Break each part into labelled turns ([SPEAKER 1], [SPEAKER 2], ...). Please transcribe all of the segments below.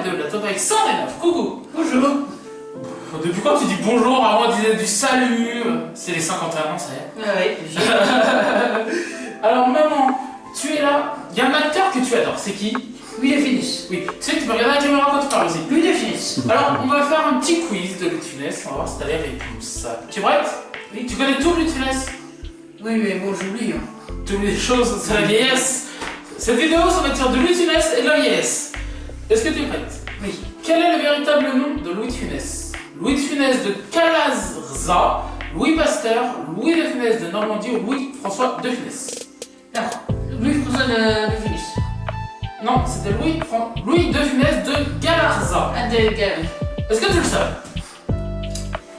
[SPEAKER 1] de la top avec 109. Coucou.
[SPEAKER 2] Bonjour.
[SPEAKER 1] Depuis quand tu dis bonjour? Avant on disait du salut. C'est les 51 ans, ça y est.
[SPEAKER 2] Ah oui.
[SPEAKER 1] Alors maman, tu es là. Il y a un acteur que tu adores, c'est qui?
[SPEAKER 2] Louis de Funès.
[SPEAKER 1] Oui, tu sais que tu peux regarder la caméra quand tu parles aussi.
[SPEAKER 2] Louis de Funès.
[SPEAKER 1] Alors on va faire un petit quiz de Louis de Funès, on va voir si t'as les réponses. Tu es prête?
[SPEAKER 2] Oui.
[SPEAKER 1] Tu connais tout Louis de Funès?
[SPEAKER 2] Oui, mais bon, j'oublie.
[SPEAKER 1] Toutes les choses, c'est la vieillesse. Cette vidéo, ça va être sur de Louis de Funès et de la vieillesse. Est-ce que tu es prête?
[SPEAKER 2] Oui.
[SPEAKER 1] Quel est le véritable nom de Louis de Funès? Louis de Funès de Calazza, Louis Pasteur, Louis de Funès de Normandie ou Louis-François de Funès?
[SPEAKER 2] Alors, Louis-François de Funès.
[SPEAKER 1] Non, c'était Louis de Funès de Galarza.
[SPEAKER 2] Ah, de Gall.
[SPEAKER 1] Est-ce que tu le savais?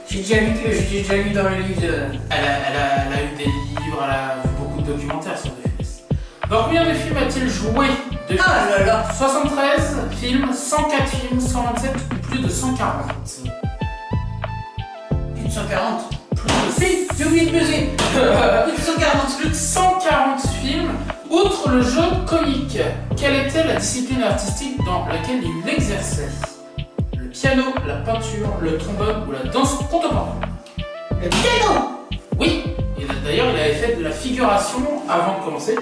[SPEAKER 2] J'ai déjà lu dans le livre de...
[SPEAKER 1] Elle a eu des livres, elle a vu beaucoup de documentaires sur de Funès. Dans combien de films a-t-il joué de Funès?
[SPEAKER 2] Ah là là.
[SPEAKER 1] 73 films, 104 films, 127 ou plus de 140?
[SPEAKER 2] Plus de 140.
[SPEAKER 1] Plus de
[SPEAKER 2] Si, j'ai oublié de peser. Plus de 140.
[SPEAKER 1] Plus de 140 films. Outre le jeu comique, quelle était la discipline artistique dans laquelle il exerçait? Le piano, la peinture, le trombone ou la danse contemporaine?
[SPEAKER 2] Le piano.
[SPEAKER 1] Oui, et d'ailleurs il avait fait de la figuration avant de commencer,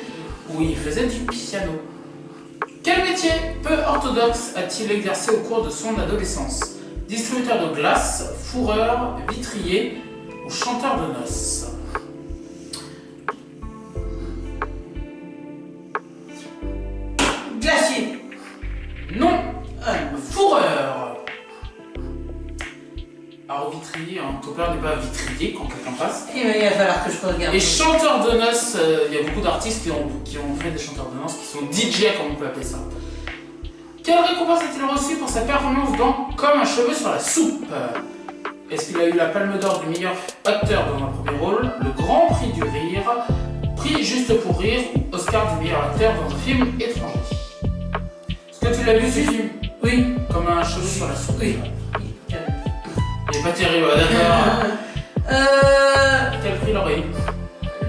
[SPEAKER 1] où il faisait du piano. Quel métier peu orthodoxe a-t-il exercé au cours de son adolescence? Distributeur de glace, fourreur, vitrier ou chanteur de noces?
[SPEAKER 2] Glacier.
[SPEAKER 1] Non, fourreur. Alors vitrier, un topeur n'est pas vitrier quand quelqu'un passe.
[SPEAKER 2] Il va falloir que je regarde.
[SPEAKER 1] Et chanteur de noces, il y a beaucoup d'artistes qui ont fait des chanteurs de noces, qui sont DJ comme on peut appeler ça. Quelle récompense a-t-il reçu pour sa performance dans Comme un cheveu sur la soupe? Est-ce qu'il a eu la Palme d'Or du meilleur acteur dans un premier rôle, le Grand Prix du Rire, Prix Juste pour Rire ou Oscar du meilleur acteur dans un film étranger? Est-ce que tu l'as vu ce film?
[SPEAKER 2] Oui.
[SPEAKER 1] Comme un cheveu sur la soupe.
[SPEAKER 2] Oui.
[SPEAKER 1] Il est pas terrible, d'accord. Quel prix il aurait eu?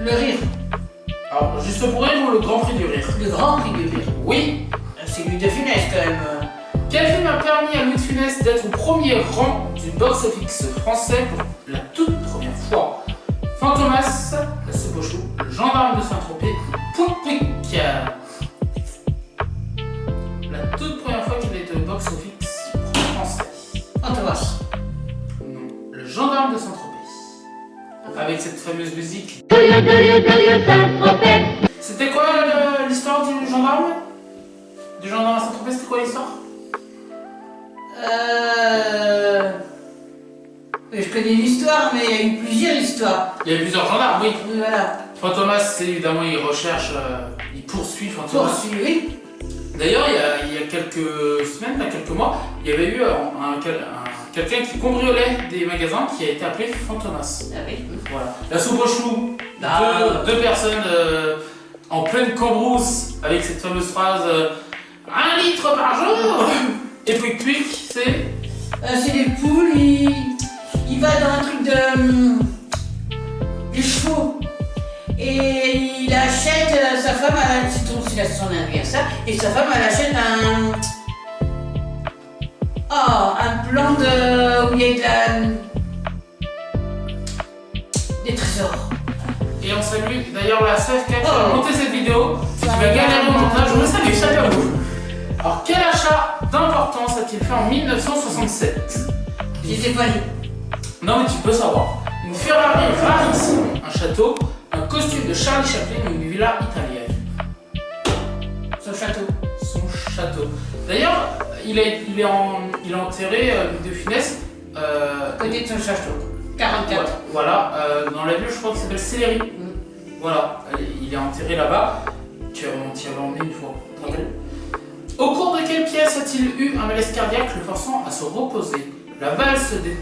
[SPEAKER 2] Le rire.
[SPEAKER 1] Alors, Juste pour Rire ou le Grand Prix du Rire?
[SPEAKER 2] Le grand prix du rire.
[SPEAKER 1] Oui.
[SPEAKER 2] C'est Louis de Funès quand même.
[SPEAKER 1] Quel film a permis à Louis de Funès d'être au premier rang du box-office français pour la toute première fois? Fantomas, La Soupe aux choux, Le Gendarme de Saint-Tropez, Pouic Pouic. La toute première fois qu'il est au box-office français.
[SPEAKER 2] Fantomas.
[SPEAKER 1] Non, Le Gendarme de Saint-Tropez. Avec cette fameuse musique. C'était quoi l'histoire du gendarme? Du gendarme à Saint-Tropez, c'était quoi l'histoire?
[SPEAKER 2] Je connais l'histoire, mais il y a eu plusieurs histoires.
[SPEAKER 1] Il y a plusieurs gendarmes, oui.
[SPEAKER 2] Voilà.
[SPEAKER 1] Fantomas, c'est évidemment, il recherche, il poursuit Fantomas.
[SPEAKER 2] Poursuivi, oui.
[SPEAKER 1] D'ailleurs, il y a quelques semaines, quelques mois, il y avait eu quelqu'un qui cambriolait des magasins qui a été appelé Fantomas.
[SPEAKER 2] Ah oui.
[SPEAKER 1] Voilà. La Soupe aux choux,
[SPEAKER 2] Ah.
[SPEAKER 1] deux personnes en pleine cambrousse avec cette fameuse phrase 1 litre par jour. Et Pouic Pouic, c'est.
[SPEAKER 2] C'est des poules, il va dans un truc des chevaux. Et il achète, sa femme, c'est son anniversaire, et sa femme, elle achète un plan où il y a des trésors.
[SPEAKER 1] Et on salue d'ailleurs la CFK qui a monté cette vidéo. Tu vas galérer au montage, je me salue, salut à vous. Alors, quel achat d'importance a-t-il fait en 1967?
[SPEAKER 2] J'étais pas né.
[SPEAKER 1] Non, mais tu peux savoir. Une Ferrari rarissime, un château, un costume de Charlie Chaplin ou une villa italienne?
[SPEAKER 2] Son château.
[SPEAKER 1] Son château. D'ailleurs, il est enterré, Louis de Funès.
[SPEAKER 2] À côté de son château. 44.
[SPEAKER 1] Voilà, dans la ville, je crois qu'il s'appelle Sillery. Voilà, il est enterré là-bas. On t'y avait emmené une fois.
[SPEAKER 2] Oui.
[SPEAKER 1] Au cours de quelle pièce a-t-il eu un malaise cardiaque le forçant à se reposer? La valse des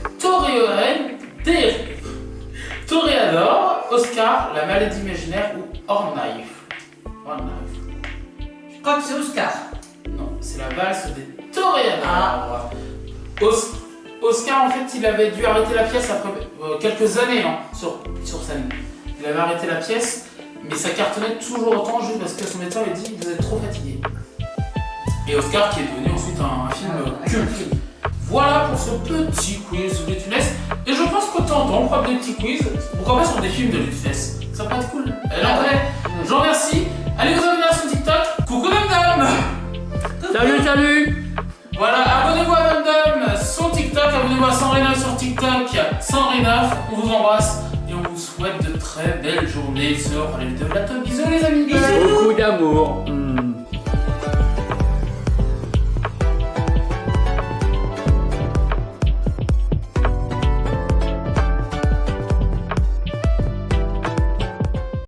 [SPEAKER 1] Toréadors, Oscar, La maladie imaginaire ou Horknife?
[SPEAKER 2] Je crois que c'est Oscar.
[SPEAKER 1] Non, c'est la valse des Toréadors. Oscar, en fait, il avait dû arrêter la pièce après quelques années sur scène. Il avait arrêté la pièce, mais ça cartonnait toujours autant juste parce que son médecin lui dit: vous êtes trop fatigué. Et Oscar qui est devenu ensuite un film culte. Voilà pour ce petit quiz de Lutfest. Et je pense que t'entends, on fera des petits quiz. Pourquoi pas sur des films de Lutfest? Ça peut être cool. Et après, je vous remercie. Allez vous abonner à son TikTok. Coucou Dame.
[SPEAKER 3] Salut.
[SPEAKER 1] Voilà, abonnez-vous à Dame, son TikTok. Abonnez-vous à Sandrina sur TikTok. Sandrina, on vous embrasse. Et on vous souhaite de très belles journées sur les vidéos de la top. Bisous les amis.
[SPEAKER 3] Beaucoup d'amour.